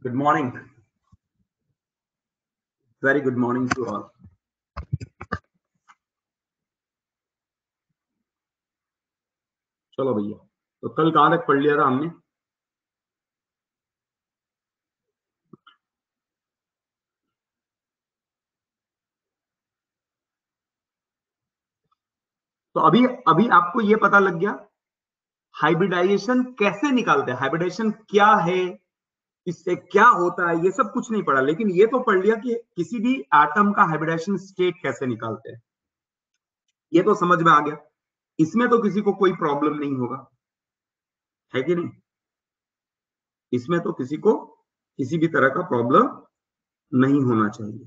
Good morning. Very good morning to all. चलो भैया, तो कल कहां तक पढ़ लिया था हमने? तो अभी अभी आपको ये पता लग गया हाइब्रिडाइजेशन कैसे निकालते हैं, हाइब्रिडाइजेशन क्या है, इससे क्या होता है, ये सब कुछ नहीं पढ़ा, लेकिन ये तो पढ़ लिया कि किसी भी एटम का हाइब्रिडाइजेशन स्टेट कैसे निकालते हैं। ये तो समझ में आ गया। इसमें तो किसी को कोई प्रॉब्लम नहीं होगा, है कि नहीं? इसमें तो किसी को किसी भी तरह का प्रॉब्लम नहीं होना चाहिए,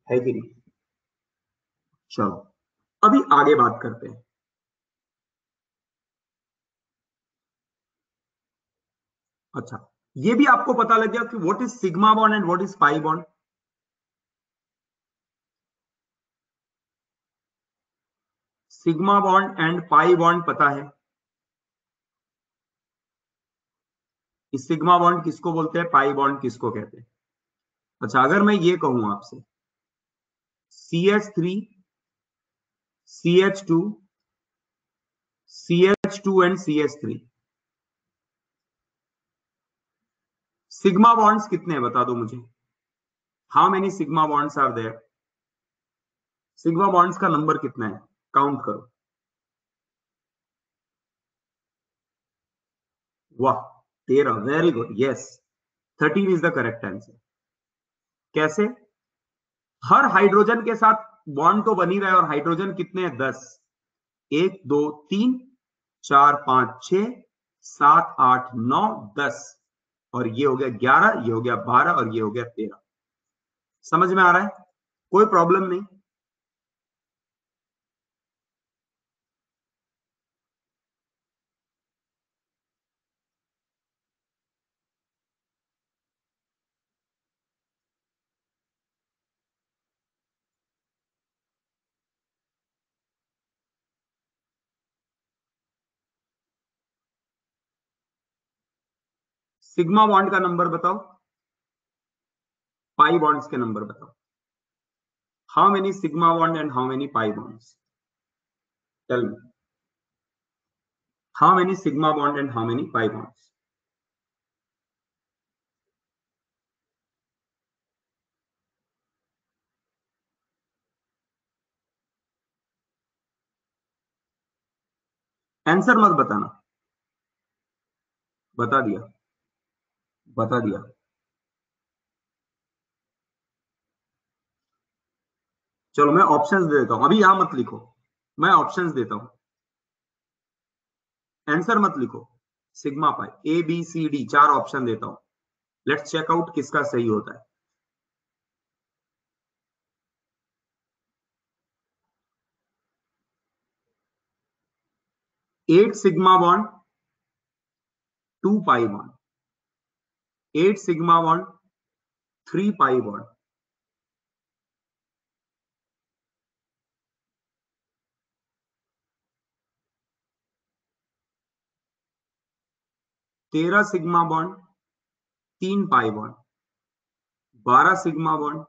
है कि नहीं? चलो अभी आगे बात करते हैं। अच्छा, ये भी आपको पता लग गया कि what is sigma bond and what is pi bond. Sigma bond and pi bond पता है कि सिग्मा बॉन्ड किसको बोलते हैं, पाई बॉन्ड किसको कहते हैं? अच्छा, अगर मैं ये कहूं आपसे CH3 CH2 CH2 and CH3, sigma bonds कितने हैं बता दो मुझे। How many sigma bonds are there? Sigma bonds का नंबर कितना है, काउंट करो। वाह, 13, very good, yes, 13 is the correct answer. कैसे? हर हाइड्रोजन के साथ बॉन्ड तो बनी रहे, और हाइड्रोजन कितने हैं? 10। 1 2 3 4 5 6 7 8 9 10, और ये हो गया 11, ये हो गया 12, और ये हो गया 13। समझ में आ रहा है? कोई प्रॉब्लम नहीं। सिग्मा बॉन्ड का नंबर बताओ, पाई बॉन्ड्स के नंबर बताओ। How many sigma bond and how many pi bonds? Tell me, how many sigma bond and how many pi bonds? Answer मत बताना। बता दिया, बता दिया। चलो मैं ऑप्शंस दे देता हूं, अभी यहां मत लिखो, मैं ऑप्शंस देता हूं, आंसर मत लिखो। सिग्मा पाई ABCD 4 ऑप्शन देता हूं, लेट्स चेक आउट किसका सही होता है। 8 sigma bond 2 pi bond, 8 sigma bond 3 pi bond, 13 sigma bond 3 pi bond, 12 sigma bond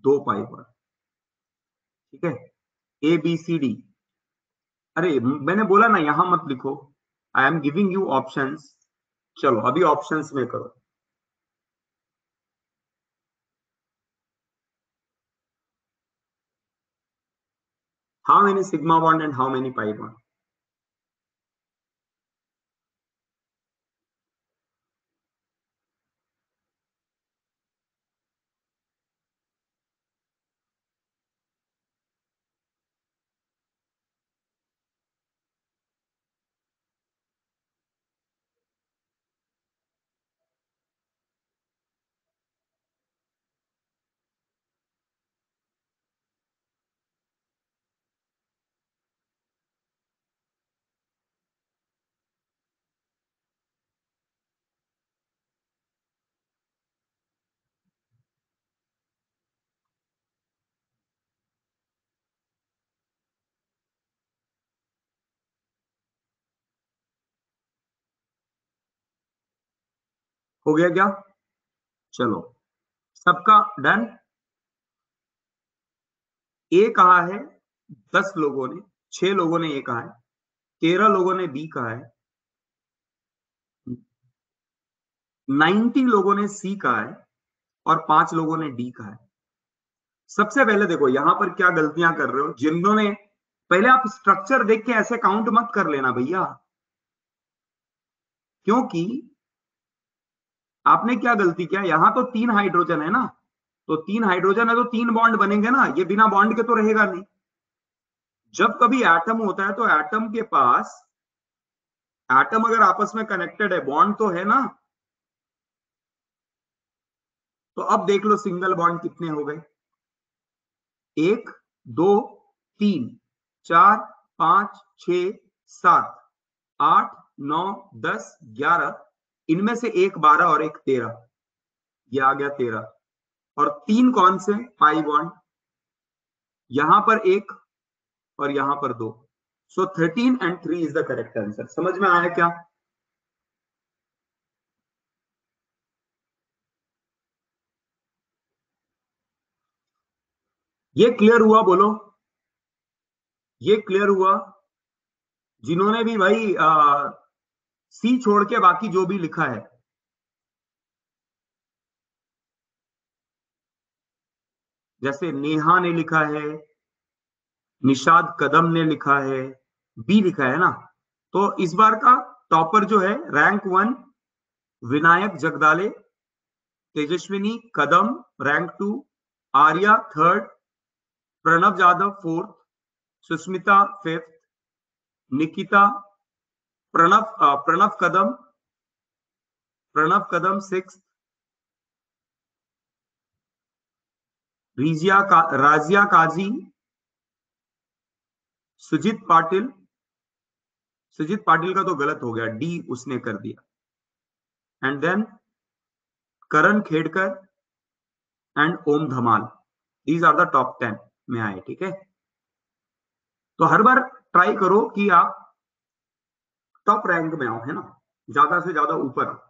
2 pi bond. ठीक है, ABCD। अरे मैंने बोला ना यहां मत लिखो, I am giving you options. चलो अभी ऑप्शंस में करो। How many sigma bond and how many pi bond? हो गया क्या? चलो, सबका डन। ए कहा है 10 लोगों ने, 6 लोगों ने ए कहा है, 13 लोगों ने बी कहा है, 90 लोगों ने सी कहा है और 5 लोगों ने डी कहा है। सबसे पहले देखो यहां पर क्या गलतियां कर रहे हो, जिन्होंने, पहले आप स्ट्रक्चर देख के ऐसे काउंट मत कर लेना भैया, क्योंकि आपने क्या गलती किया, यहां तो 3 हाइड्रोजन है ना, तो 3 हाइड्रोजन है तो 3 बॉन्ड बनेंगे ना, ये बिना बॉन्ड के तो रहेगा नहीं। जब कभी एटम होता है तो एटम के पास, एटम अगर आपस में कनेक्टेड है, बॉन्ड तो है ना। तो अब देख लो सिंगल बॉन्ड कितने हो गए, 1 2 3 4 5 6 7 8 9 10 11, इनमें से एक 12 और एक 13, ये आ गया 13। और 3 कौन से, पाई बॉन्ड, यहां पर एक और यहां पर 2। सो 13 and 3 is the correct answer. समझ में आया क्या? ये क्लियर हुआ बोलो, ये क्लियर हुआ? जिन्होंने भी भाई सी छोड़ के बाकी जो भी लिखा है, जैसे नेहा ने लिखा है, निषाद कदम ने लिखा है, बी लिखा है ना, तो इस बार का टॉपर जो है, rank 1 Vinayak Jagdale, Tejaswini Kadam rank 2, Arya third, Pranav Yadav fourth, Sushmita fifth, Nikita, Pranav Kadam, six, Razia Kazi, Sujit Patil, Sujit Patil का तो गलत हो गया, डी उसने कर दिया, and then Karan Khedkar and Om Dhamal. These are the top 10 में आए, ठीक है। तो हर बार ट्राई करो कि आप टॉप रैंक में आओ, है ना, ज्यादा से ज्यादा ऊपर।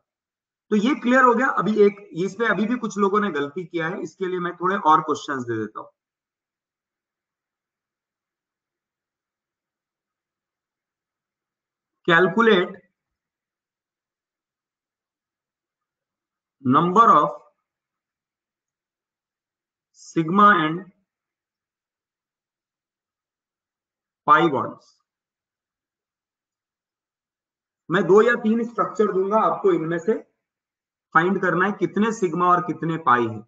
तो ये क्लियर हो गया। अभी एक इसमें अभी भी कुछ लोगों ने गलती किया है, इसके लिए मैं थोड़े और क्वेश्चंस दे देता हूं। Calculate number of sigma and pi bonds. मैं 2 या 3 स्ट्रक्चर दूंगा आपको, इनमें से फाइंड करना है कितने सिग्मा और कितने पाई है।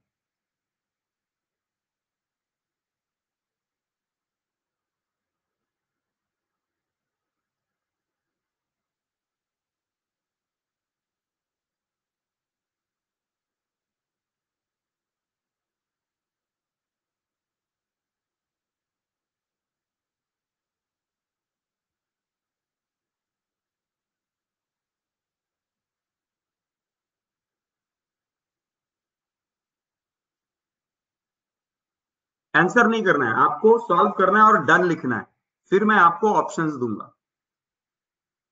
आंसर नहीं करना है आपको, सॉल्व करना है और डन लिखना है, फिर मैं आपको ऑप्शंस दूंगा,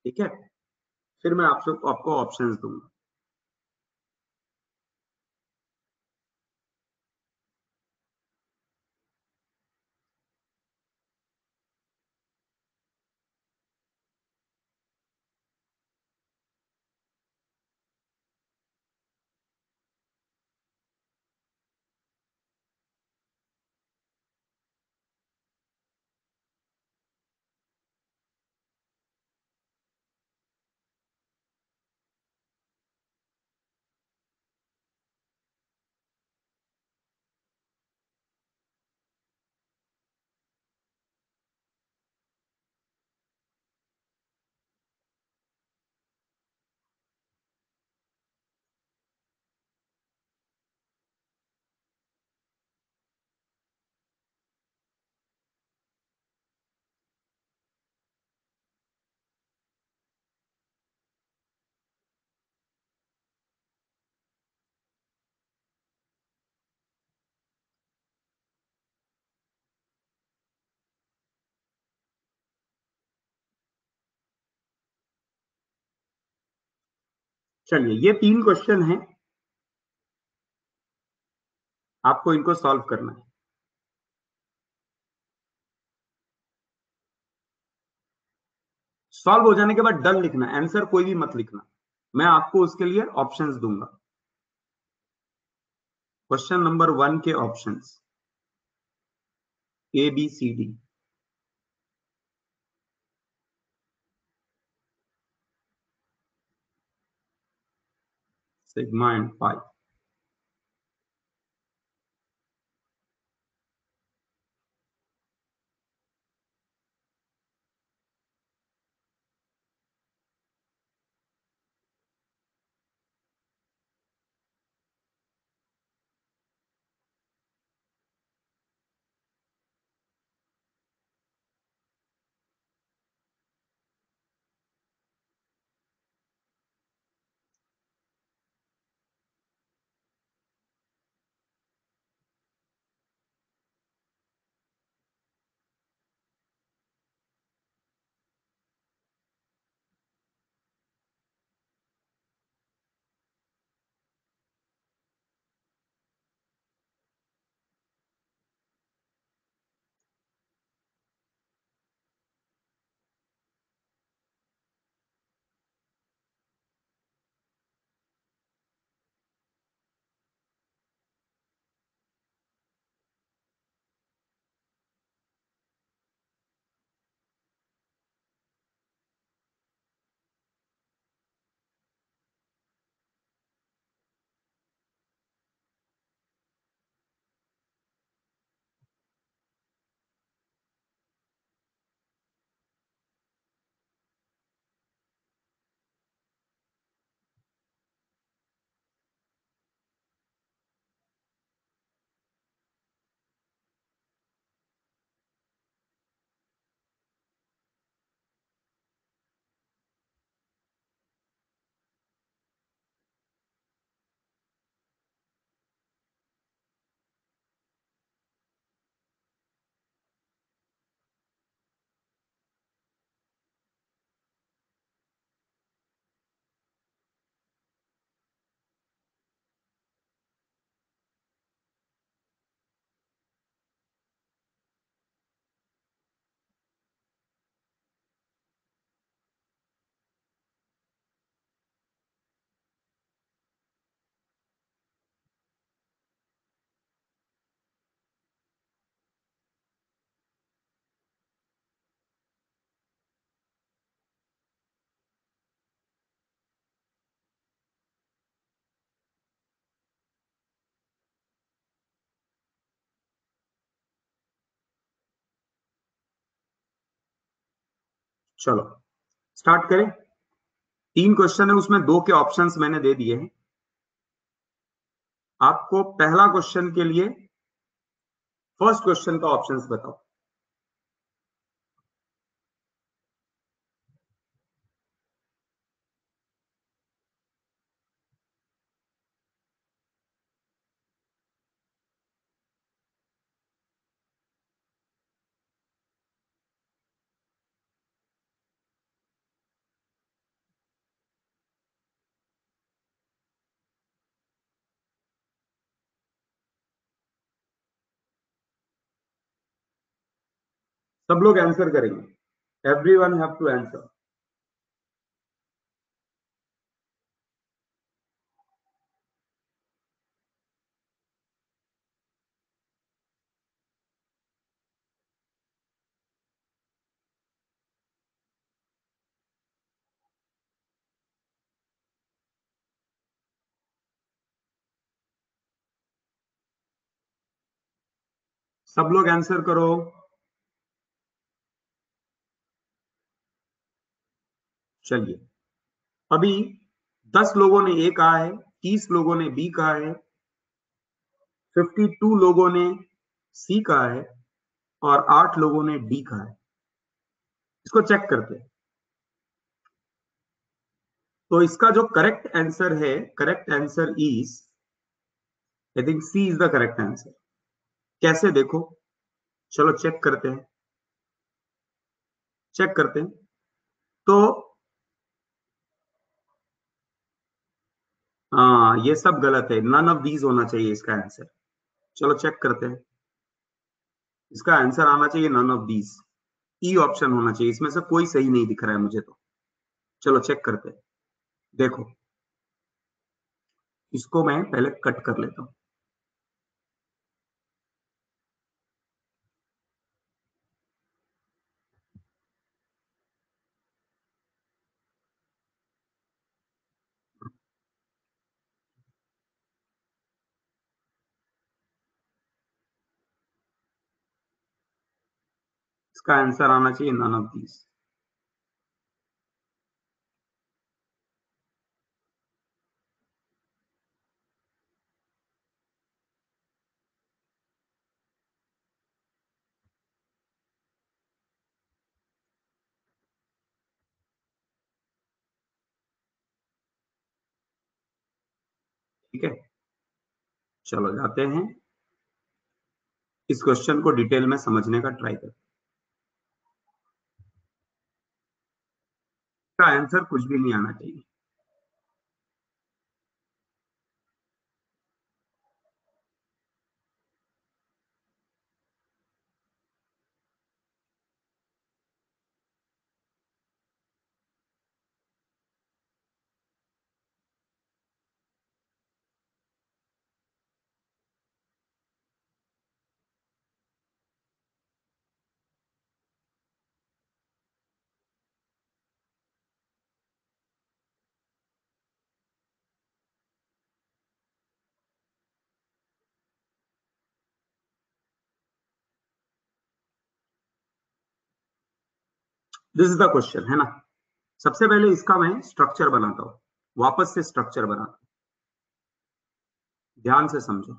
ठीक है, फिर मैं आपको ऑप्शंस दूंगा। चलिए, ये 3 क्वेश्चन हैं, आपको इनको सॉल्व करना है। सॉल्व हो जाने के बाद डन लिखना, आंसर कोई भी मत लिखना, मैं आपको उसके लिए ऑप्शंस दूंगा। क्वेश्चन नंबर 1 के options A B C D. Sigma and pi. चलो स्टार्ट करें। 3 क्वेश्चन है, उसमें 2 के ऑप्शंस मैंने दे दिए हैं। आपको पहला क्वेश्चन के लिए फर्स्ट क्वेश्चन का ऑप्शंस बताओ। सब लोग आंसर करेंगे, एवरीवन हैव टू आंसर। सब लोग आंसर करो। चलिए, अभी 10 लोगों ने ए कहा है, 30 लोगों ने बी कहा है, 52 लोगों ने सी कहा है और 8 लोगों ने डी कहा है। इसको चेक करते हैं। तो इसका जो करेक्ट आंसर है, correct answer is, I think C is the correct answer. कैसे देखो, चलो चेक करते हैं, चेक करते हैं। तो हाँ ये सब गलत है, नन ऑफ दीज होना चाहिए इसका आंसर। चलो चेक करते हैं, इसका आंसर आना चाहिए none of these. E option होना चाहिए, इसमें से कोई सही नहीं दिख रहा है मुझे तो। चलो चेक करते हैं। देखो, इसको मैं पहले कट कर लेता हूं। इसका आंसर आना चाहिए नन ऑफ दीज। ठीक है, चलो जाते हैं, इस क्वेश्चन को डिटेल में समझने का ट्राई करते हैं। इसका आंसर कुछ भी नहीं आना चाहिए। दिस इज द क्वेश्चन है ना। सबसे पहले इसका मैं स्ट्रक्चर बनाता हूं, वापस से स्ट्रक्चर बनाता हूं, ध्यान से समझो।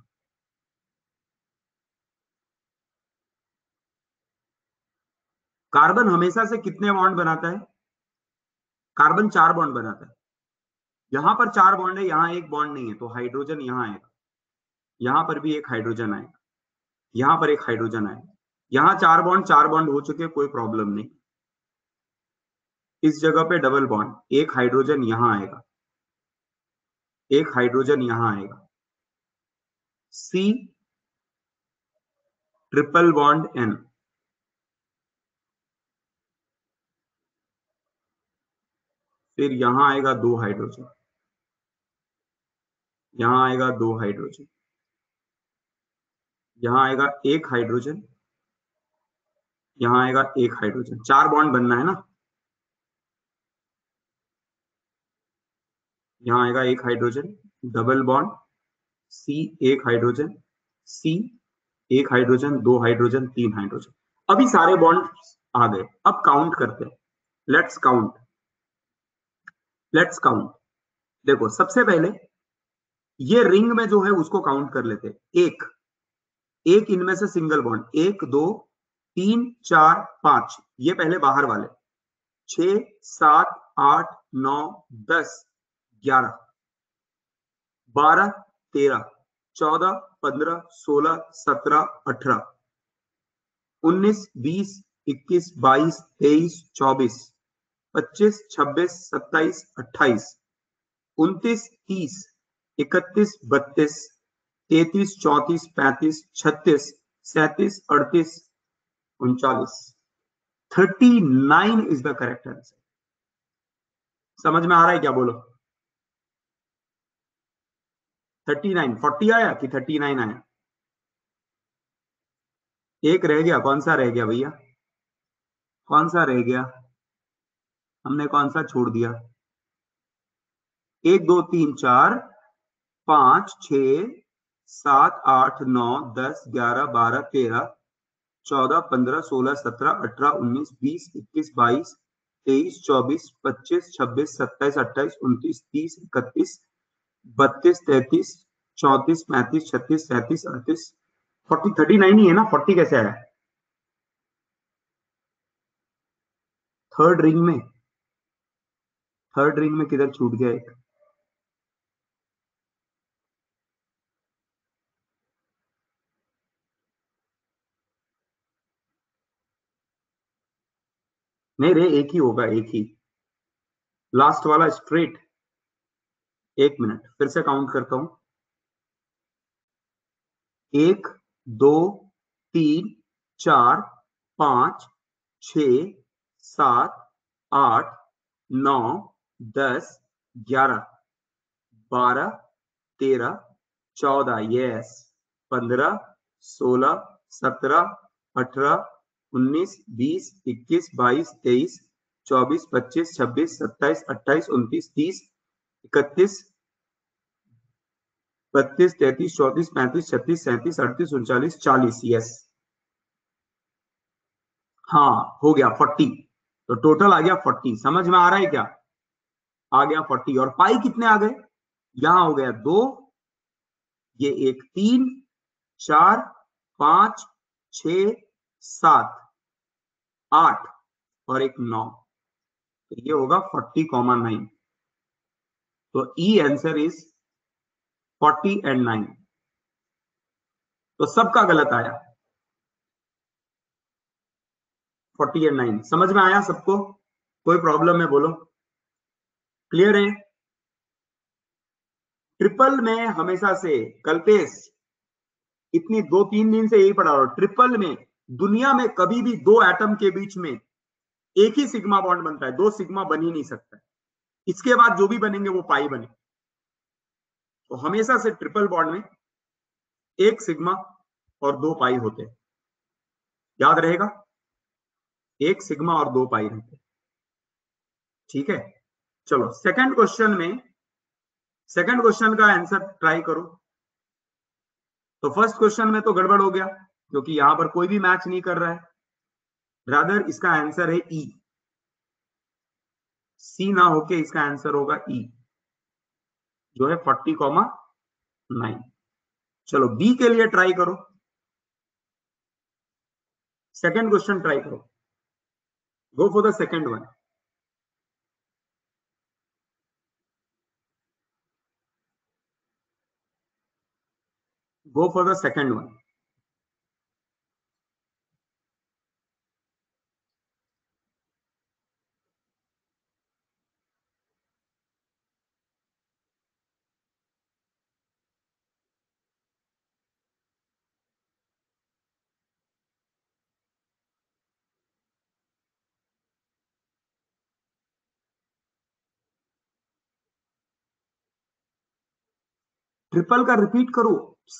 कार्बन हमेशा से कितने बॉन्ड बनाता है? कार्बन 4 बॉन्ड बनाता है। यहां पर 4 बॉन्ड है, यहां एक बॉन्ड नहीं है, तो हाइड्रोजन यहां आएगा, यहां पर भी एक हाइड्रोजन आएगा, यहां पर एक हाइड्रोजन आएगा। यहां 4 बॉन्ड, 4 बॉन्ड हो चुके, कोई प्रॉब्लम नहीं। इस जगह पे डबल बॉन्ड, एक हाइड्रोजन यहां आएगा, एक हाइड्रोजन यहां आएगा। सी ट्रिपल बॉन्ड एन, फिर यहां आएगा 2 हाइड्रोजन, यहां आएगा 2 हाइड्रोजन, यहां आएगा एक हाइड्रोजन, यहां आएगा एक हाइड्रोजन। 4 बॉन्ड बनना है ना। यहां आएगा एक हाइड्रोजन, डबल बॉन्ड, सी एक हाइड्रोजन, सी एक हाइड्रोजन, 2 हाइड्रोजन, 3 हाइड्रोजन। अभी सारे बॉन्ड आ गए। अब काउंट करते हैं, लेट्स काउंट, लेट्स काउंट। देखो सबसे पहले ये रिंग में जो है उसको काउंट कर लेते हैं। एक एक इनमें से सिंगल बॉन्ड, 1 2 3 4 5, ये पहले बाहर वाले। 6 7 8 9 10 11 12 13 14 15 16 17 18 19 20 21 22 23 24 25 26 27 28 29 30 31 32 33 34 35 36 37 38 39। 39 इज द करेक्ट आंसर। समझ में आ रहा है क्या? बोलो। 39, 40 आया कि 39 आया? एक रह गया, कौन सा रह गया भैया? कौन सा रह गया? हमने कौन सा छोड़ दिया? 1 2 3 4 5 6 7 8 9 10 11 12 13 14 15 16 17 18 19 20 21 22 23 24 25 26 27 28 29 30 31 32 33 34 35 36 37 38 40। 39 ही है ना, 40 कैसे आया? थर्ड रिंग में, थर्ड रिंग में किधर छूट गया एक? नहीं रे, एक ही होगा, एक ही, लास्ट वाला स्ट्रेट, एक मिनट, फिर से काउंट करता हूं। 1 2 3 4 5 6 7 8 9 10 11 12 13 14, यस, 15 16 17 18 19 20 21 22 23 24 25 26 27 28 29 30 31 32 33 34 35 36 37 38 39 40, यस। हाँ हो गया 40, तो टोटल आ गया 40। समझ में आ रहा है क्या? आ गया 40। और पाई कितने आ गए? यहां हो गया 2, ये एक 3 4 5 6 7 8 और एक 9, तो ये होगा 40,9। तो ई आंसर इज 40 एंड 9। तो सबका गलत आया, 40 एंड 9। समझ में आया सबको? कोई प्रॉब्लम है बोलो? क्लियर है? ट्रिपल में हमेशा से कल्पेश इतनी 2-3 दिन से यही पढ़ा रहा हूं, ट्रिपल में दुनिया में कभी भी दो एटम के बीच में एक ही सिग्मा बॉन्ड बनता है, दो सिग्मा बन ही नहीं सकता। इसके बाद जो भी बनेंगे वो पाई बने। तो हमेशा से ट्रिपल बॉन्ड में एक सिग्मा और दो पाई होते हैं, याद रहेगा, एक सिग्मा और दो पाई रहते हैं। ठीक है, चलो सेकंड क्वेश्चन में, सेकंड क्वेश्चन का आंसर ट्राई करो। तो फर्स्ट क्वेश्चन में तो गड़बड़ हो गया क्योंकि यहां पर कोई भी मैच नहीं कर रहा है, रादर इसका आंसर है ई। सी ना होके इसका आंसर होगा ई, जो है 40,9। चलो बी के लिए ट्राई करो, सेकंड क्वेश्चन ट्राई करो, go for the second one. Go for the second one. Triple का रिपीट करो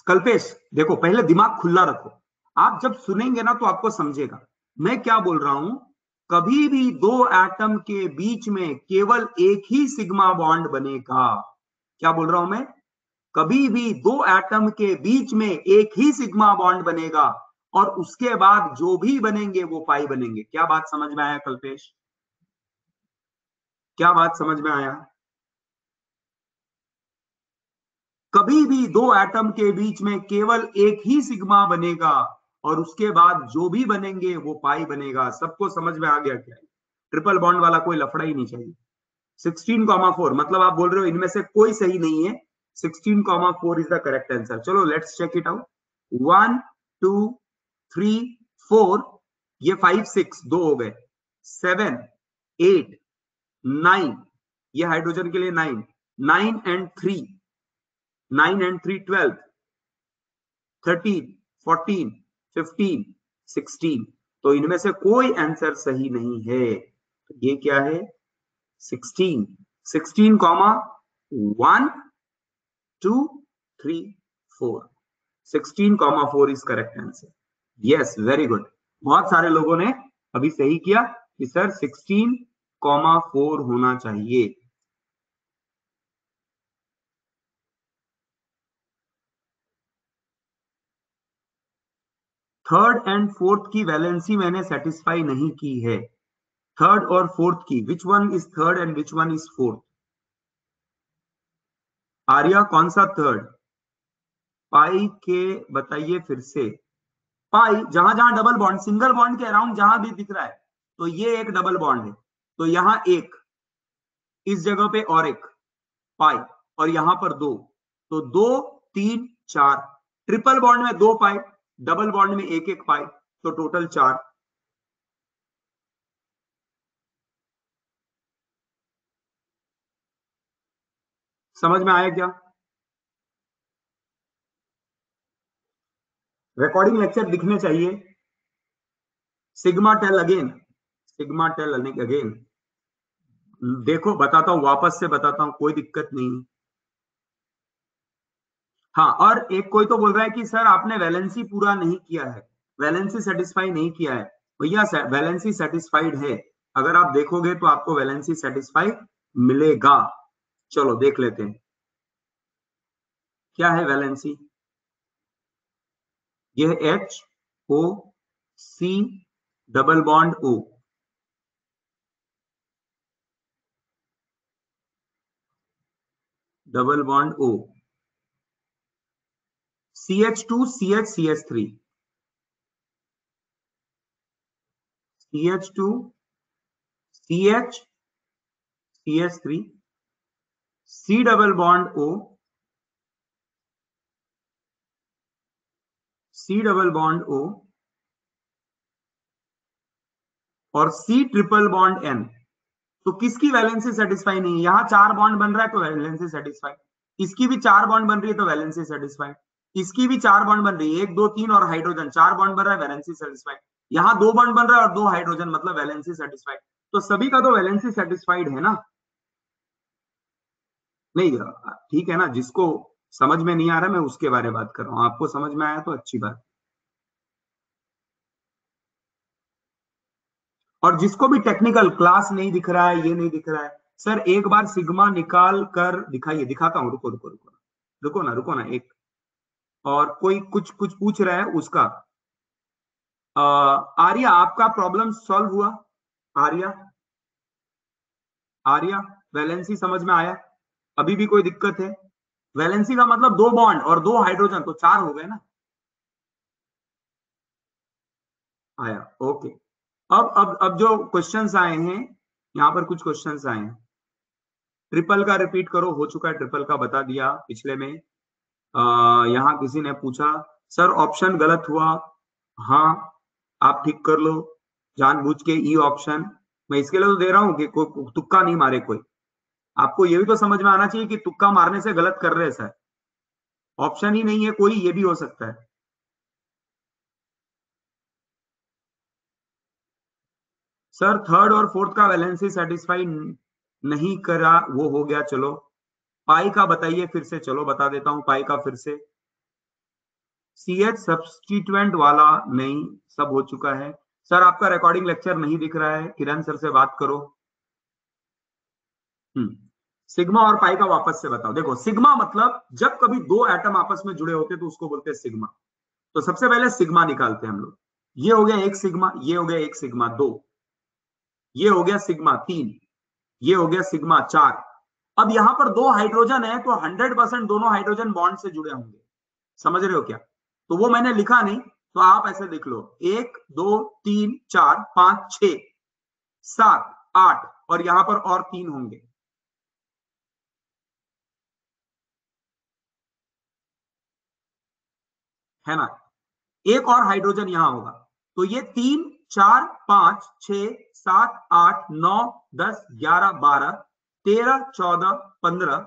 कल्पेश, देखो पहले दिमाग खुला रखो, आप जब सुनेंगे ना तो आपको समझेगा मैं क्या बोल रहा हूं। कभी भी दो एटम के बीच में केवल एक ही सिग्मा बॉन्ड बनेगा। क्या बोल रहा हूं मैं? कभी भी दो एटम के बीच में एक ही सिग्मा बॉन्ड बनेगा और उसके बाद जो भी बनेंगे वो पाई बनेंगे। क्या बात समझ में आया कल्पेश? क्या बात समझ में आया? कभी भी दो एटम के बीच में केवल एक ही सिग्मा बनेगा और उसके बाद जो भी बनेंगे वो पाई बनेगा। सबको समझ में आ गया क्या? ट्रिपल बॉन्ड वाला कोई लफड़ा ही नहीं चाहिए। 16,4 मतलब आप बोल रहे हो इनमें से कोई सही नहीं है, 16,4 इज द करेक्ट आंसर। चलो लेट्स चेक इट आउट। 1 2 3 4, ये 5 6 दो हो गए, 7 8 9, ये हाइड्रोजन के लिए 9, 9 एंड 3, 9 एंड 3 12, 13 14 15 16, तो इनमें से कोई आंसर सही नहीं है। तो ये क्या है? 16, 16 comma 1 2 3 4, 16,4 is correct answer. Yes very good, बहुत सारे लोगों ने अभी सही किया कि सर 16,4 होना चाहिए। थर्ड एंड फोर्थ की वैलेंसी मैंने सेटिस्फाई नहीं की है। थर्ड और फोर्थ की, which one is third and which one is fourth? Arya कौन सा थर्ड? पाई के बताइए फिर से। पाई जहां जहां डबल बॉन्ड, सिंगल बॉन्ड के अराउंड जहां भी दिख रहा है, तो ये एक डबल बॉन्ड है, तो यहां एक, इस जगह पे और एक पाई, और यहां पर दो, तो 2 3 4। ट्रिपल बॉन्ड में दो पाई, डबल बॉन्ड में एक एक पाई, तो टोटल 4। समझ में आया क्या? रिकॉर्डिंग लेक्चर दिखने चाहिए। Sigma tell again, sigma tell again, देखो बताता हूं, वापस से बताता हूं, कोई दिक्कत नहीं। हाँ, और एक कोई तो बोल रहा है कि सर आपने वैलेंसी पूरा नहीं किया है, वैलेंसी सेटिस्फाई नहीं किया है। भैया वैलेंसी सेटिस्फाइड है, अगर आप देखोगे तो आपको वैलेंसी सेटिस्फाई मिलेगा। चलो देख लेते हैं क्या है वैलेंसी। ये है HOC double bond O, double bond O, CH2 CH CH3, CH2 CH CH3, C double bond O, C double bond O और C ट्रिपल बॉन्ड N। तो किसकी वैलेंसी सेटिस्फाई नहीं है? यहां 4 बॉन्ड बन रहा है तो वैलेंसी सेटिस्फाई, इसकी भी 4 बॉन्ड बन रही है तो वैलेंसी सेटिस्फाई, इसकी भी 4 बॉन्ड बन रही है, 1 2 3 और हाइड्रोजन 4 बॉन्ड बन रहा है, वैलेंसी सेटिस्फाई। यहां 2 बॉन्ड बन रहा है और 2 हाइड्रोजन, मतलब वैलेंसी सेटिस्फाइड। तो सभी का तो वैलेंसी सेटिस्फाइड है ना? नहीं, ठीक है ना, जिसको समझ में नहीं आ रहा मैं उसके बारे में बात कर रहा हूं, आपको समझ में आया तो अच्छी बात। और जिसको भी टेक्निकल क्लास नहीं दिख रहा है, ये नहीं दिख रहा है, सर एक बार सिग्मा निकाल कर दिखाइए। दिखाता हूं, रुको रुको रुको, रुको ना एक, और कोई कुछ कुछ पूछ रहा है उसका। आर्या आपका प्रॉब्लम सॉल्व हुआ? आर्या, आर्या, वैलेंसी समझ में आया? अभी भी कोई दिक्कत है? वैलेंसी का मतलब 2 बॉन्ड और 2 हाइड्रोजन, तो 4 हो गए ना? आया, ओके। अब जो क्वेश्चंस आए हैं, यहां पर कुछ क्वेश्चंस आए हैं। ट्रिपल का रिपीट करो, हो चुका है, ट्रिपल का बता दिया पिछले में। यहाँ किसी ने पूछा सर ऑप्शन गलत हुआ। हाँ, आप ठीक कर लो जानबूझ के ई ऑप्शन। मैं इसके लिए तो दे रहा हूं कि कोई तुक्का नहीं मारे कोई। आपको ये भी तो समझ में आना चाहिए कि तुक्का मारने से गलत कर रहे हैं सर, ऑप्शन ही नहीं है कोई, ये भी हो सकता है। सर थर्ड और फोर्थ का वैलेंसी सेटिस्फाई नहीं करा, वो हो गया। चलो पाई का बताइए फिर से, चलो बता देता हूं पाई का फिर से। CH सब्सटीट्यूएंट वाला नहीं, सब हो चुका है। सर आपका रिकॉर्डिंग लेक्चर नहीं दिख रहा है, किरण सर से बात करो। सिग्मा और पाई का वापस से बताओ। देखो सिग्मा मतलब जब कभी 2 एटम आपस में जुड़े होते तो उसको बोलते हैं सिग्मा। तो सबसे पहले सिग्मा निकालते हैं हम लोग। ये हो गया एक सिग्मा, ये हो गया एक सिग्मा 2, ये हो गया सिग्मा 3, ये हो गया सिग्मा 4। अब यहां पर 2 हाइड्रोजन है तो 100% दोनों हाइड्रोजन बॉन्ड से जुड़े होंगे। समझ रहे हो क्या? तो वो मैंने लिखा नहीं, तो आप ऐसे लिख लो 1 2 3 4 5 6 7 8, और यहां पर और 3 होंगे, है ना? एक और हाइड्रोजन यहां होगा। तो ये 3 4 5 6 7 8 9 10 11 12 13 14 15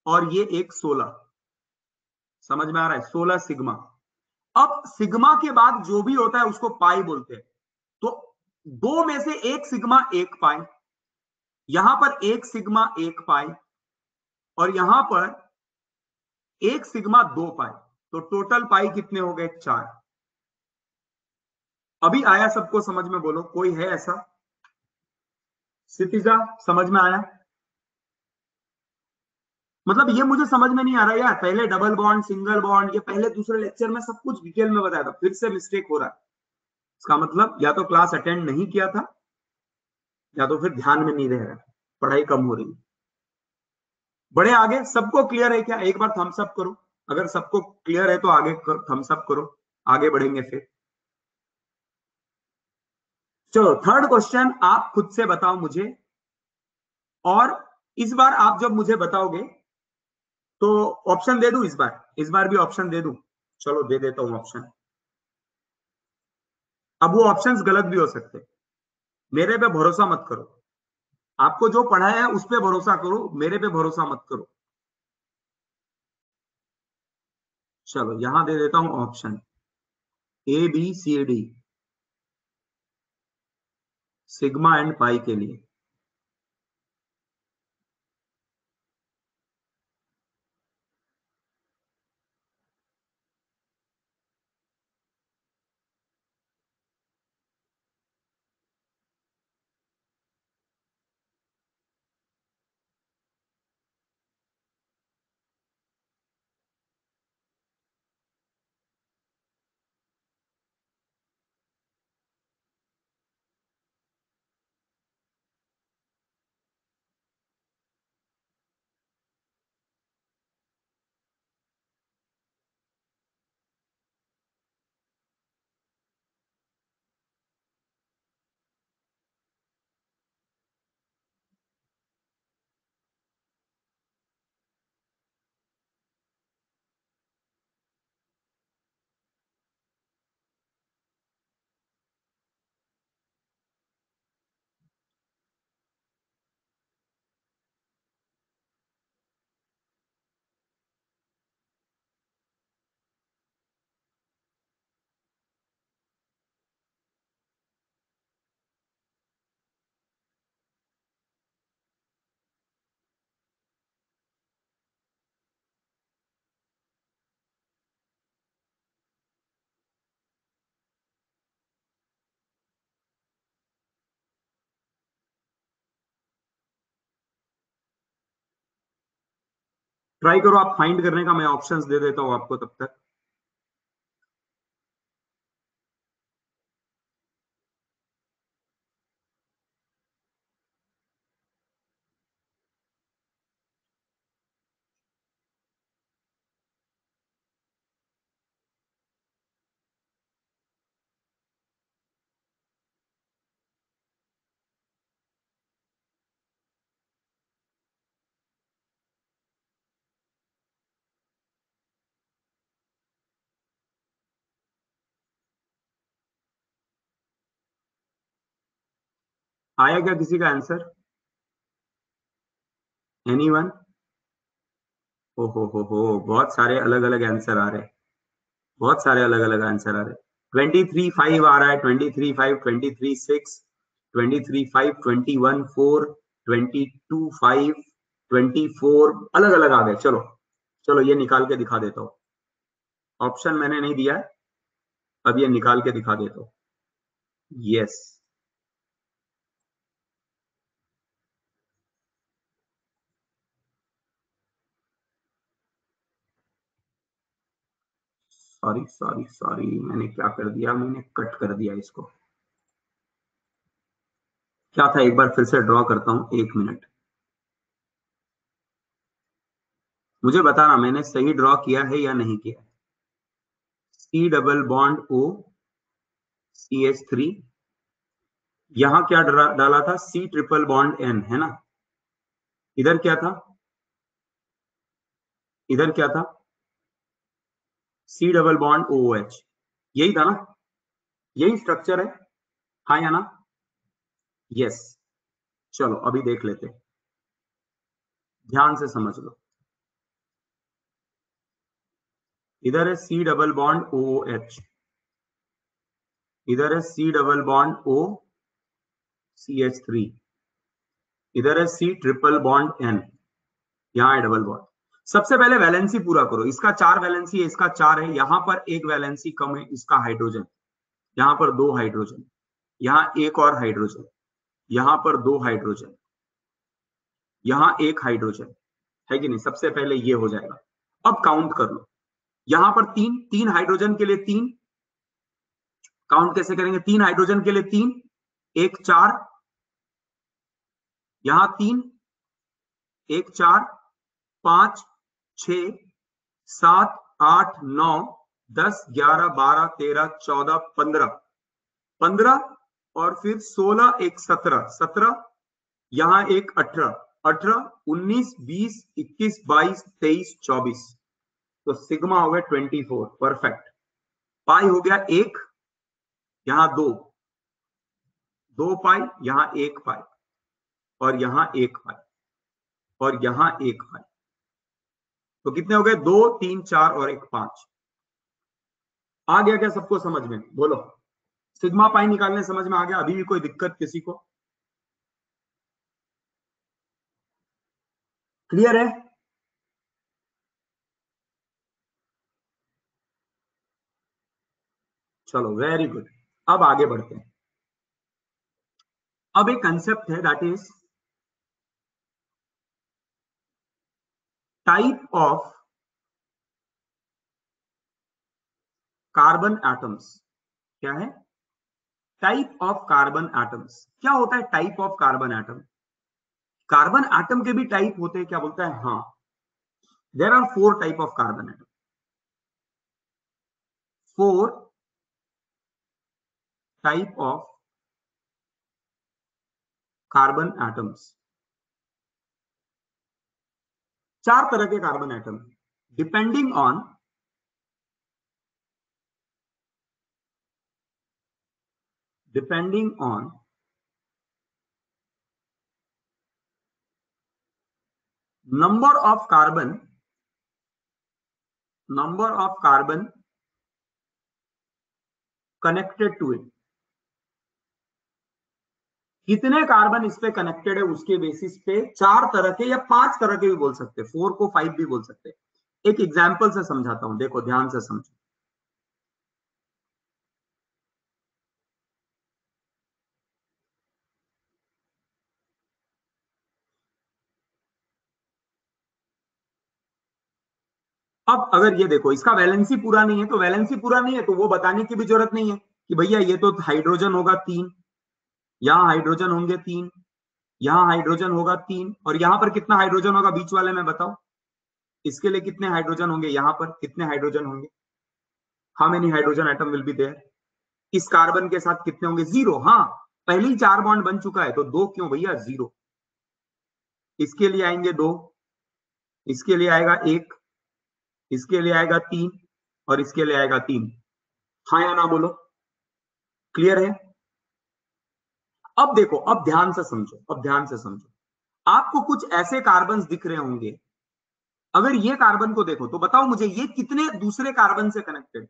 और ये एक 16। समझ में आ रहा है? 16 सिग्मा। अब सिग्मा के बाद जो भी होता है उसको पाई बोलते हैं। तो 2 में से एक सिग्मा एक पाई, यहां पर एक सिग्मा एक पाई, और यहां पर एक सिग्मा 2 पाई। तो टोटल पाई कितने हो गए? 4। अभी आया सबको समझ में? बोलो कोई है ऐसा? क्षितिजा समझ में आया? मतलब ये मुझे समझ में नहीं आ रहा यार, पहले डबल बॉन्ड सिंगल बॉन्ड, ये पहले दूसरे लेक्चर में सब कुछ डिटेल में बताया था, फिर से मिस्टेक हो रहा है। इसका मतलब या तो क्लास अटेंड नहीं किया था, या तो फिर ध्यान में नहीं रह रहा, पढ़ाई कम हो रही है। बड़े आगे सबको क्लियर है क्या? एक बार थम्स अप करो, अगर सबको क्लियर है तो आगे थम्स अप करो, आगे बढ़ेंगे फिर। चलो थर्ड क्वेश्चन आप खुद से बताओ मुझे, और इस बार आप जब मुझे बताओगे तो ऑप्शन दे दूं, इस बार भी ऑप्शन दे दूं? चलो दे देता हूं ऑप्शन। अब वो ऑप्शंस गलत भी हो सकते, मेरे पे भरोसा मत करो। आपको जो पढ़ाया है उस पे भरोसा करो, मेरे पे भरोसा मत करो। चलो यहां दे देता हूं option A B C D, sigma and pi के लिए। ट्राई करो आप फाइंड करने का, मैं ऑप्शंस दे देता हूं आपको तब तक। आया क्या किसी का आंसर? एनीवन? हो, बहुत सारे अलग अलग आंसर आ रहे हैं, बहुत सारे अलग अलग आंसर आ रहे हैं। 23 5 आ रहा है, 23 5, 23 6, 23 5, 21 4, 22 5, 24, अलग अलग आ गए। चलो चलो ये निकाल के दिखा देता हूँ। ऑप्शन मैंने नहीं दिया है, अब ये निकाल के दिखा देता हूँ। यस, सॉरी सॉरी सॉरी, मैंने क्या कर दिया, मैंने कट कर दिया इसको। क्या था, एक बार फिर से ड्रॉ करता हूं, 1 मिनट। मुझे बताना मैंने सही ड्रॉ किया है या नहीं किया। C double bond O, CH3। यहां क्या डाला था, सी ट्रिपल बॉन्ड एन, है ना। इधर क्या था, इधर क्या था, सी डबल बॉन्ड OH। यही था ना, यही स्ट्रक्चर है, हाँ या ना। यस। चलो अभी देख लेते हैं, ध्यान से समझ लो। इधर है सी डबल बॉन्ड OH, इधर है सी डबल बॉन्ड O, CH3, इधर है सी ट्रिपल बॉन्ड N, यहाँ है डबल बॉन्ड। सबसे पहले वैलेंसी पूरा करो, इसका 4 वैलेंसी है, इसका 4 है, यहां पर एक वैलेंसी कम है, इसका हाइड्रोजन, यहां पर 2 हाइड्रोजन, यहां एक और हाइड्रोजन, यहां पर 2 हाइड्रोजन, यहां एक हाइड्रोजन, है कि नहीं। सबसे पहले ये हो जाएगा। अब काउंट कर लो, यहां पर तीन, 3 हाइड्रोजन के लिए 3, काउंट कैसे करेंगे, 3 हाइड्रोजन के लिए 3, 1 4, यहां 3, 1 4, 5 6 7 8 9 10 11 12 13 14 15, 15 और फिर 16 1 17, 17, यहां एक 18, 18 19 20 21 22 23 24, तो सिग्मा हो गया 24। परफेक्ट। पाई हो गया 1, यहां 2, 2 पाई, यहां 1 पाई, और यहां एक y और यहां एक y, तो कितने हो गए? 2 3 4 और एक 5। आ गया क्या सबको समझ में? बोलो, सिग्मा पाई निकालने समझ में आ गया? अभी भी कोई दिक्कत किसी को? क्लियर है? चलो वेरी गुड। अब आगे बढ़ते हैं। अब एक कंसेप्ट है that is type of carbon atoms. क्या है? Type of carbon atoms. क्या होता है type of carbon atom? Carbon atom के भी टाइप होते हैं क्या? बोलता है हाँ, there are 4 type of carbon atom. 4 type of carbon atoms. 4 तरह के carbon atom, depending on number of carbon connected to it। कितने कार्बन इस पे कनेक्टेड है उसके बेसिस पे 4 तरह के या 5 तरह के भी बोल सकते हैं, 4 को 5 भी बोल सकते हैं। एक एग्जांपल से समझाता हूं, देखो ध्यान से समझो। अब अगर ये देखो, इसका वैलेंसी पूरा नहीं है, तो वैलेंसी पूरा नहीं है तो वो बताने की भी जरूरत नहीं है कि भैया ये तो हाइड्रोजन होगा 3, यहां हाइड्रोजन होंगे 3, यहां हाइड्रोजन होगा 3, और यहां पर कितना हाइड्रोजन होगा बीच वाले में बताओ? इसके लिए कितने हाइड्रोजन होंगे? यहां पर कितने हाइड्रोजन होंगे? How many hydrogen atom will be there? इस कार्बन के साथ कितने होंगे? 0। हाँ, पहले ही 4 बॉन्ड बन चुका है तो 2 क्यों भैया? 0। इसके लिए आएंगे 2, इसके लिए आएगा 1, इसके लिए आएगा 3 और इसके लिए आएगा 3। हाँ या ना बोलो? क्लियर है? अब देखो, अब ध्यान से समझो, अब ध्यान से समझो। आपको कुछ ऐसे कार्बन दिख रहे होंगे, अगर ये कार्बन को देखो तो बताओ मुझे ये कितने दूसरे कार्बन से कनेक्टेड,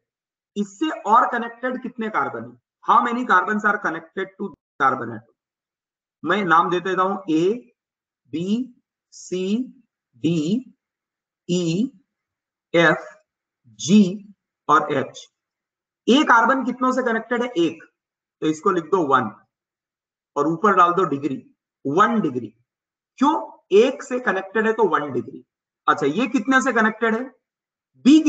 इससे और कनेक्टेड कितने कार्बन है? How many carbon are connected to carbon atom? मैं नाम दे देता हूं, A B C D E F G और एच। ए कार्बन कितनों से कनेक्टेड है? 1, तो इसको लिख दो 1 और ऊपर डाल दो डिग्री, 1 डिग्री। क्यों? 1 से कनेक्टेड है तो 1 डिग्री। अच्छा, ये कितने से कनेक्टेड है? बी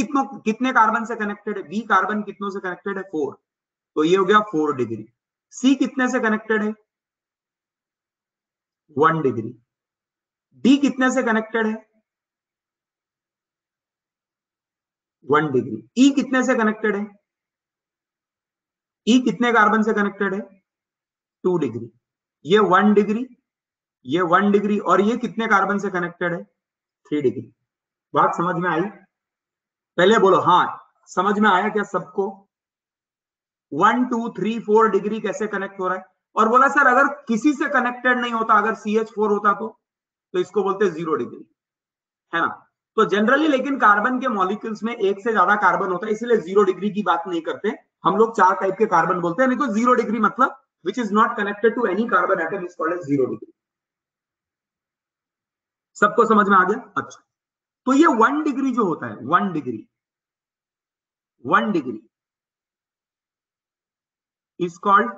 कितने कार्बन से कनेक्टेड है? बी कार्बन कितनों से कनेक्टेड है? 4, तो ये हो गया 4 डिग्री। सी कितने से कनेक्टेड है? 1 डिग्री। डी कितने से कनेक्टेड है? 1 डिग्री। ई कितने से कनेक्टेड है? ई कितने कार्बन से कनेक्टेड है? 2 डिग्री। ये 1 डिग्री, ये 1 डिग्री, और ये कितने कार्बन से कनेक्टेड है? 3 डिग्री। बात समझ में आई? पहले बोलो हाँ, समझ में आया क्या सबको? 1 2 3 4 डिग्री कैसे कनेक्ट हो रहा है? और बोला सर अगर किसी से कनेक्टेड नहीं होता, अगर CH4 होता तो इसको बोलते 0 डिग्री, है ना? तो जनरली लेकिन कार्बन के मॉलिक्यूल्स में एक से ज्यादा कार्बन होता है, इसलिए 0 डिग्री की बात नहीं करते हम लोग। 4 टाइप के कार्बन बोलते हैं, नहीं तो 0 डिग्री मतलब which is not connected to any carbon atom is called as 0 degree. सबको समझ में आ गया? अच्छा, तो ये 1 डिग्री जो होता है, 1 degree, 1 degree is called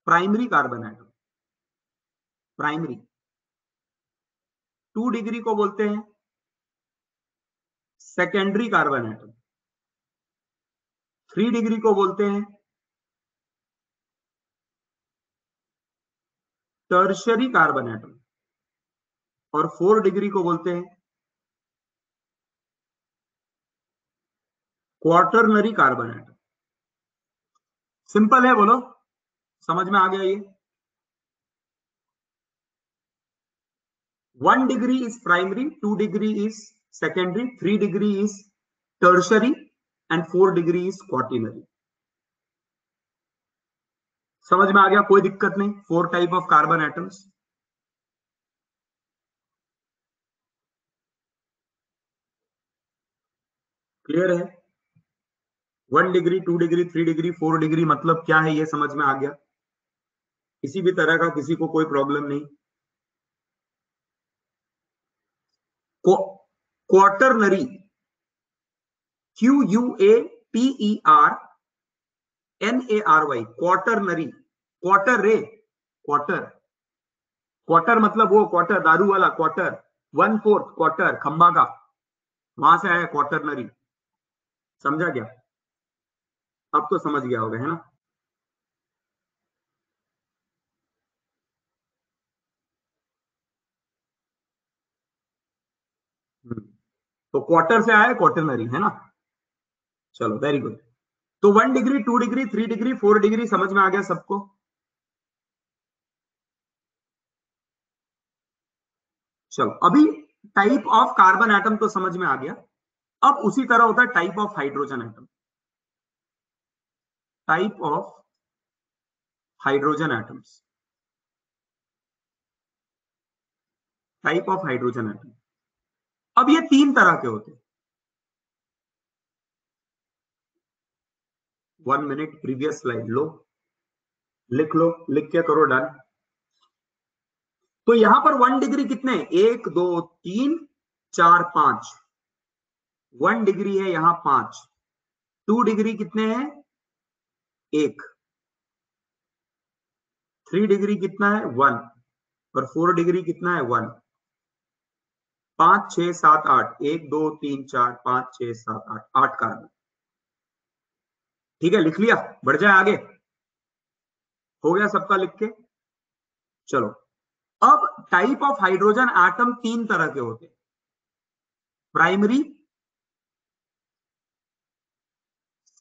primary carbon atom. Primary. 2 degree को बोलते हैं सेकेंडरी कार्बन एटम। 3 डिग्री को बोलते हैं टर्शरी कार्बन एटम, और 4 डिग्री को बोलते हैं क्वार्टरनरी कार्बन एटम। सिंपल है, बोलो समझ में आ गया ये? 1 degree is primary, 2 degree is secondary, 3 degree is tertiary and 4 degree is quaternary. समझ में आ गया? कोई दिक्कत नहीं। 4 type of carbon atoms. Clear है? 1 डिग्री, 2 डिग्री, 3 डिग्री, 4 डिग्री मतलब क्या है, ये समझ में आ गया? किसी भी तरह का किसी को कोई प्रॉब्लम नहीं। Quaternary, QUATERNARY, quaternary. क्वार्टर रे, क्वार्टर। क्वार्टर मतलब वो क्वार्टर दारू वाला क्वार्टर, 1/4 क्वार्टर खंबा का, वहां से आया क्वार्टरनरी। समझा क्या? अब तो समझ गया होगा, है ना? तो क्वार्टर से आया क्वार्टरनरी, है ना? चलो वेरी गुड। तो 1 डिग्री, 2 डिग्री, 3 डिग्री, 4 डिग्री समझ में आ गया सबको? चलो अभी टाइप ऑफ कार्बन एटम तो समझ में आ गया। अब उसी तरह होता है type of hydrogen atom. Type of hydrogen atoms. Type of hydrogen atom. अब ये 3 तरह के होते हैं। 1 मिनट, प्रीवियस स्लाइड लो, लिख लो, लिख के करो डन। तो यहां पर 1 डिग्री कितने? 1 2 3 4 5। 1 डिग्री है यहां 5। 2 डिग्री कितने हैं? 1। 3 डिग्री कितना है? 1। और 4 डिग्री कितना है? 1। 5 6 7 8, 1 2 3 4 5 6 7 8, 8 कार्बन। ठीक है, लिख लिया? बढ़ जाए आगे। हो गया सबका लिख के? चलो अब टाइप ऑफ हाइड्रोजन एटम 3 तरह के होते हैं। Primary,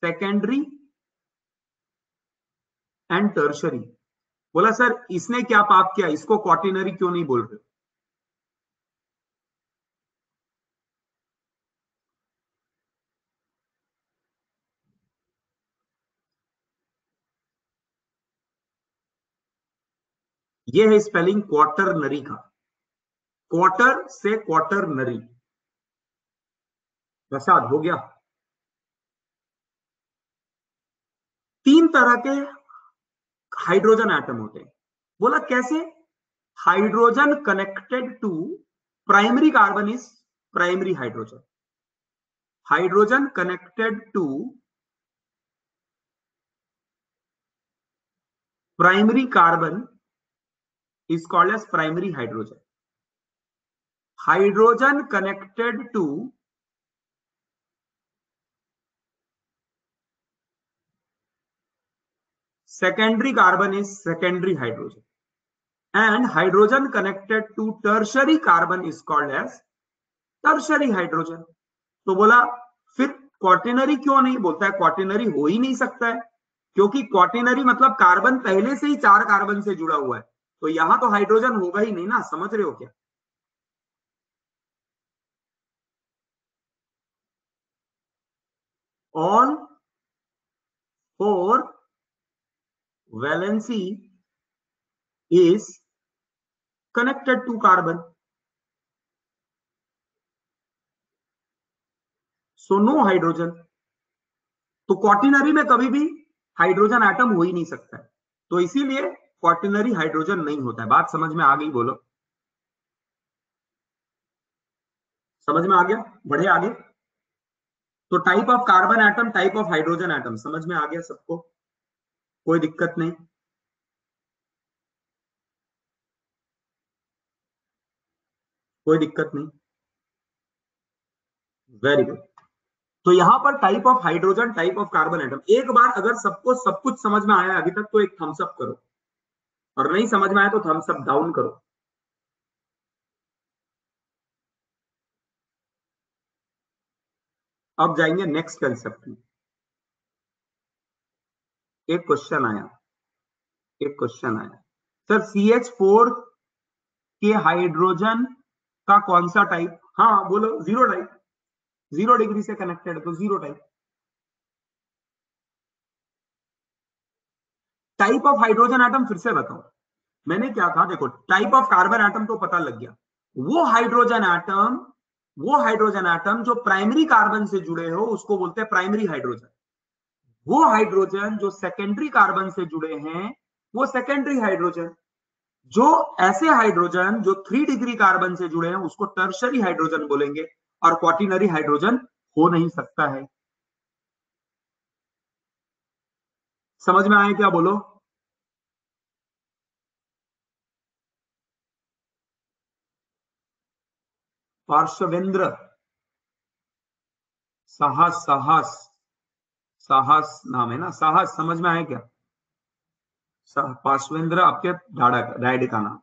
secondary and tertiary. बोला सर इसने क्या पाप किया, इसको क्वार्टिनरी क्यों नहीं बोल रहे? ये है स्पेलिंग क्वार्टरनरी का। क्वार्टर से क्वार्टरनरी। प्रसाद हो गया? 3 तरह के हाइड्रोजन एटम होते हैं। बोला कैसे? Hydrogen connected to primary carbon is primary hydrogen. Hydrogen connected to primary carbon is called as primary hydrogen. Hydrogen connected to secondary carbon is secondary hydrogen, and hydrogen connected to tertiary carbon is called as tertiary hydrogen. तो बोला फिर quaternary क्यों नहीं बोलता है? Quaternary हो ही नहीं सकता है, क्योंकि क्वार्टिनरी मतलब कार्बन पहले से ही 4 कार्बन से जुड़ा हुआ है, तो यहां तो हाइड्रोजन होगा ही नहीं ना। समझ रहे हो क्या? all 4 valency is connected to carbon, so no hydrogen. तो क्वार्टिनरी में कभी भी हाइड्रोजन एटम हो ही नहीं सकता है, तो इसीलिए क्वार्टिनरी हाइड्रोजन नहीं होता है। बात समझ में आ गई? बोलो समझ में आ गया? बढ़े आगे। तो type of carbon atom, type of hydrogen atom समझ में आ गया सबको? कोई दिक्कत नहीं? कोई दिक्कत नहीं? Very good. तो यहां पर type of hydrogen, type of carbon atom, एक बार अगर सबको सब कुछ समझ में आया अभी तक तो एक थम्स अप करो, और नहीं समझ में आया तो थम्स अप डाउन करो। अब जाएंगे नेक्स्ट कंसेप्ट में। एक क्वेश्चन आया, एक क्वेश्चन आया, सर CH4 के हाइड्रोजन का कौन सा टाइप? हाँ बोलो, जीरो टाइप। 0 डिग्री से कनेक्टेड है तो 0 type. Type of hydrogen atom फिर से बताओ, मैंने क्या कहा, देखो टाइप ऑफ कार्बन एटम तो पता लग गया, वो हाइड्रोजन एटम वो हाइड्रोजन एटम जो प्राइमरी कार्बन से जुड़े हो उसको बोलते हैं प्राइमरी हाइड्रोजन। वो हाइड्रोजन जो सेकेंडरी कार्बन से जुड़े हैं वो सेकेंडरी हाइड्रोजन। जो ऐसे हाइड्रोजन जो 3 डिग्री कार्बन से जुड़े हैं उसको टर्शरी हाइड्रोजन बोलेंगे, और क्वार्टिनरी हाइड्रोजन हो नहीं सकता है। समझ में आए क्या, बोलो। पार्श्वेंद्र, साहस, साहस, साहस नाम है ना, साहस, समझ में आया क्या। पार्श्वेंद्र आपके डैड का नाम,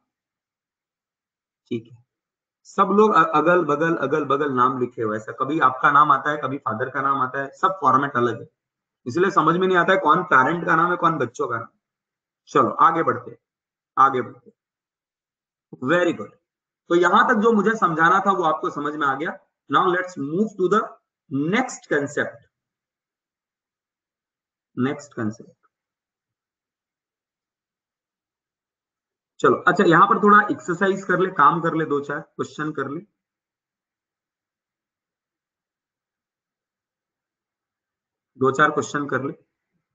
ठीक है। सब लोग अगल बगल अगल बगल नाम लिखे हुए, ऐसा कभी आपका नाम आता है कभी फादर का नाम आता है, सब फॉर्मेट अलग है, इसलिए समझ में नहीं आता है कौन पेरेंट का नाम है कौन बच्चों का नाम। चलो आगे बढ़ते, आगे बढ़ते। Very good. तो यहां तक जो मुझे समझाना था वो आपको समझ में आ गया। Now let's move to the next concept. Next concept, चलो अच्छा यहां पर थोड़ा एक्सरसाइज कर ले, काम कर ले, दो चार क्वेश्चन कर ले, दो चार क्वेश्चन कर ले।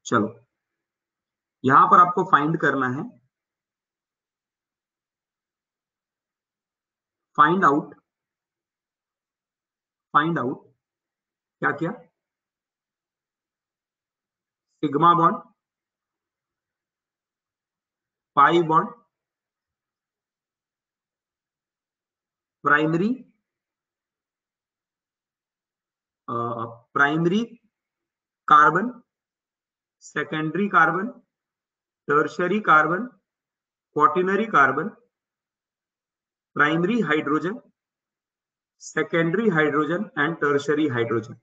चलो यहां पर आपको फाइंड करना है, फाइंड आउट, फाइंड आउट क्या क्या, sigma bond, pi bond, primary, primary carbon, secondary carbon, tertiary carbon, quaternary carbon, primary hydrogen, secondary hydrogen and tertiary hydrogen.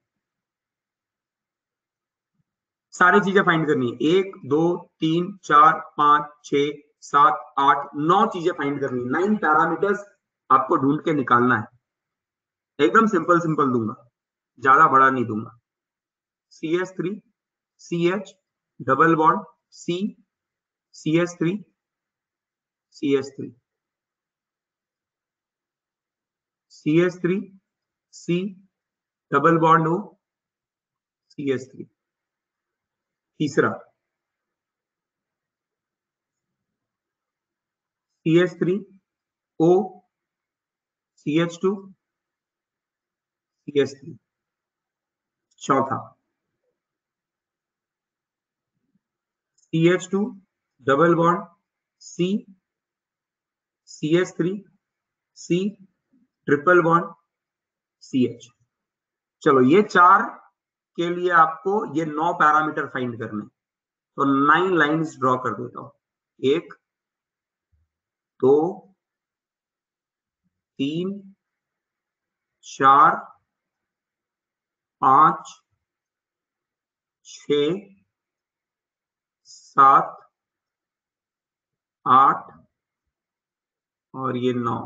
सारी चीजें फाइंड करनी है, 1 2 3 4 5 6 7 8 9 चीजें फाइंड करनी है, 9 पैरामीटर्स आपको ढूंढ के निकालना है। एकदम सिंपल सिंपल दूंगा, ज्यादा बड़ा नहीं दूंगा। CH3, CH, double bond C, CH3, CH3, CH3, C, double bond O, CH3। तीसरा CH3, O, CH2, CH3। चौथा CH2, double bond C, CH3, C, triple bond CH। चलो ये चार के लिए आपको ये 9 पैरामीटर फाइंड करने, तो 9 लाइंस ड्रॉ कर देता हूं। 1 2 3 4 5 6 7 8 और ये 9।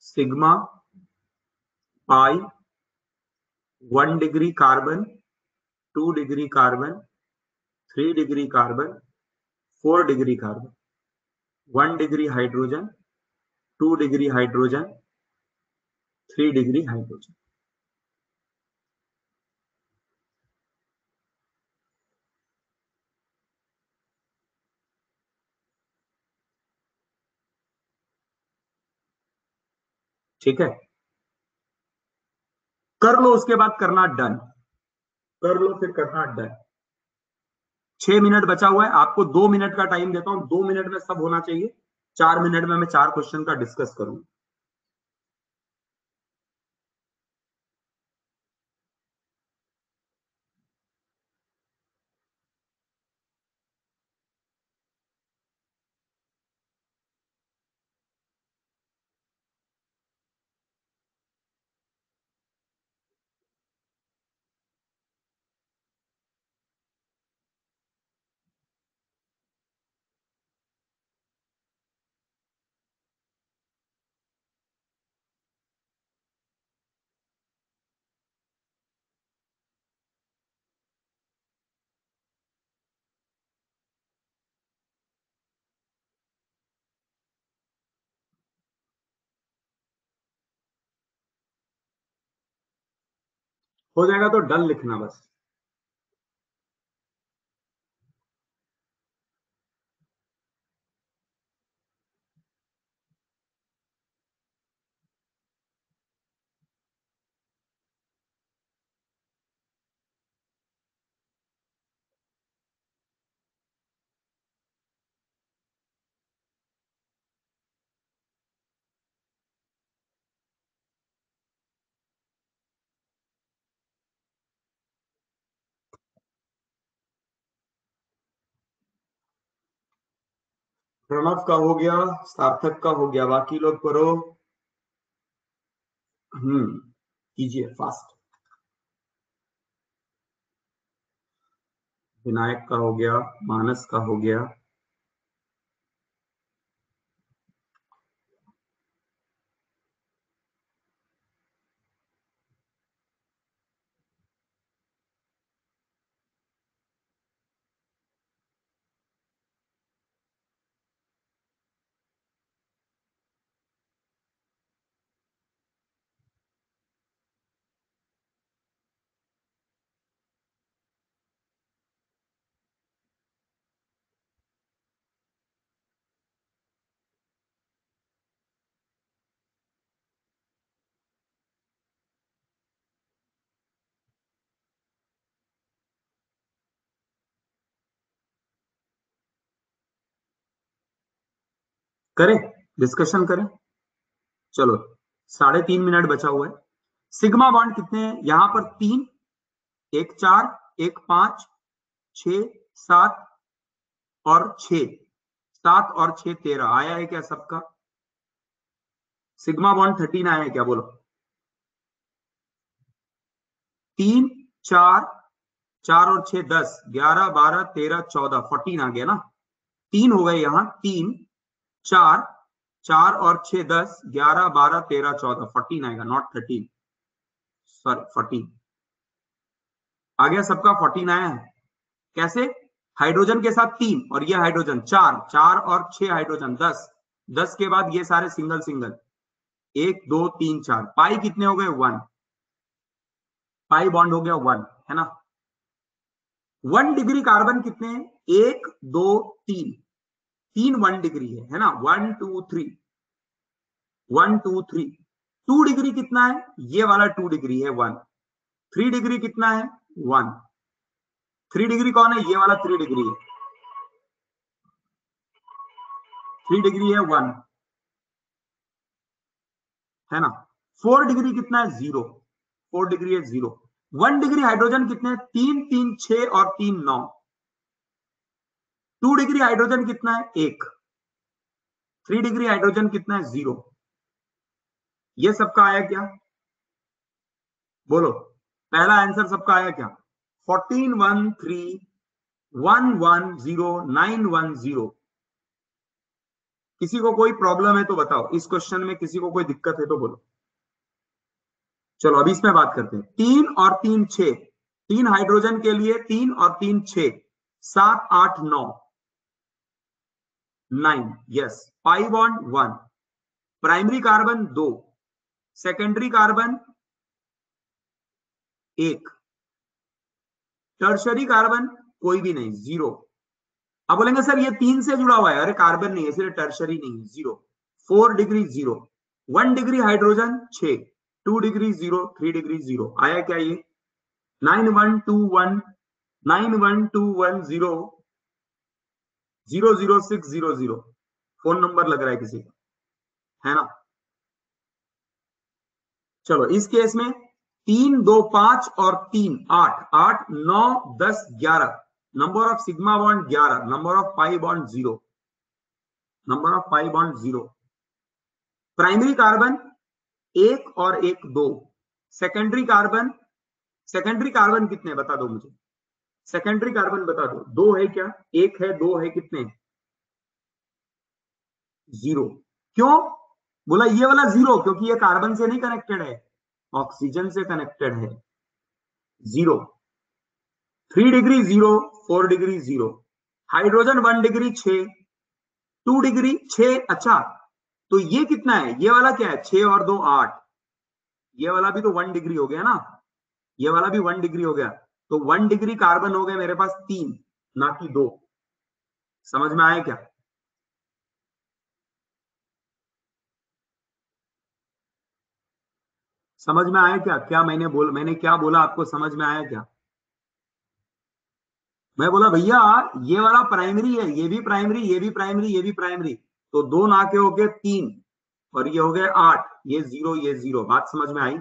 सिग्मा, पाई, 1 degree carbon, 2 degree carbon, 3 degree carbon, 4 degree carbon, 1 degree hydrogen, 2 degree hydrogen, 3 degree hydrogen. ठीक है, कर लो उसके बाद करना डन, कर लो फिर करना डन। 6 मिनट बचा हुआ है, आपको 2 मिनट का टाइम देता हूं, 2 मिनट में सब होना चाहिए। 4 मिनट में मैं 4 क्वेश्चन का डिस्कस करूंगा। हो जाएगा तो डन लिखना बस। प्रणव का हो गया, सार्थक का हो गया, बाकी लोग करो। कीजिए फास्ट। विनायक का हो गया, मानस का हो गया। करें, डिस्कशन करें। चलो 3.5 मिनट बचा हुआ है। सिग्मा बॉन्ड कितने हैं यहां पर? 3, एक 4, एक 5, 6, 7 और 6। 7 और 6 13 आया है क्या सबका? सिग्मा बॉन्ड 13 आया है क्या? बोलो। 3, 4, 4 और 6 10, 11, 12, 13, 14, 14 आ गया ना। 3 हो गए यहाँ, 3, 4, 4 और 6 10, 11, 12, 13, 14, 14 आएगा, नॉट 13, सॉरी 14 आ गया सबका। 14 आया है। कैसे? हाइड्रोजन के साथ 3 और ये हाइड्रोजन 4, 4 और 6 हाइड्रोजन 10, 10 के बाद ये सारे सिंगल सिंगल, 1 2 3 4। पाई कितने हो गए? 1। पाई बॉन्ड हो गया 1, है ना। 1 डिग्री कार्बन कितने हैं? 1 2 3, 3 1 डिग्री है ना। 1 2 3, 1 2 3। 2 डिग्री कितना है? ये वाला 2 डिग्री है 1। 3 डिग्री कितना है? 1। 3 डिग्री कौन है? ये वाला 3 डिग्री है। 3 डिग्री है 1, है ना। 4 डिग्री कितना है? 0। 4 डिग्री है 0। 1 डिग्री हाइड्रोजन कितने हैं? 3 3 6 और 3 9। 2 डिग्री हाइड्रोजन कितना है? 1। 3 डिग्री हाइड्रोजन कितना है? 0। ये सबका आया क्या? बोलो। पहला आंसर सबका आया क्या? 14 1 3 1 1 0 9 1 0। किसी को कोई प्रॉब्लम है तो बताओ, इस क्वेश्चन में किसी को कोई दिक्कत है तो बोलो। चलो अभी इसमें बात करते हैं। 3 और 3 6, 3 हाइड्रोजन के लिए 3 और 3 6, 7 8 9, 9। Yes. Pi bond 1। Primary carbon 2, secondary carbon 1, tertiary carbon कोई भी नहीं, 0। अब बोलेंगे सर ये 3 से जुड़ा हुआ है। अरे कार्बन नहीं है इसलिए टर्शरी नहीं है, 0। 4 degree 0। 1 degree hydrogen 6, 2 degree 0, 3 degree 0 आया क्या? ये 9 1 2 1, 9 1 2 1 0 0 0 6 0 0। फोन नंबर लग रहा है किसी का, है ना। चलो इस केस में 3 2 5 और 3 8, 8 9 10 11। Number of sigma bond 11, number of pi bond 0, number of pi bond 0। Primary carbon 1 और 1 2। सेकेंडरी कार्बन, सेकेंडरी कार्बन कितने बता दो मुझे। सेकेंडरी कार्बन बता दो। 2 है क्या? 1 है, 2 है, कितने? 0। क्यों बोला ये वाला 0? क्योंकि ये कार्बन से नहीं कनेक्टेड है, ऑक्सीजन से कनेक्टेड है। 0। 3 degree 0, 4 degree 0। Hydrogen 1 degree 6, 2 degree 6। अच्छा तो ये कितना है? ये वाला क्या है? 6 और 2 8। ये वाला भी तो 1 डिग्री हो गया ना। ये वाला भी 1 डिग्री हो गया, तो 1 डिग्री कार्बन हो गए मेरे पास 3, ना कि 2। समझ में आया क्या? समझ में आया क्या? क्या मैंने क्या बोला आपको समझ में आया क्या? मैं बोला भैया ये वाला प्राइमरी है, ये भी प्राइमरी, ये भी प्राइमरी, ये भी प्राइमरी, तो 2 ना के हो गए 3, और ये हो गए 8, ये 0, ये 0। बात समझ में आई?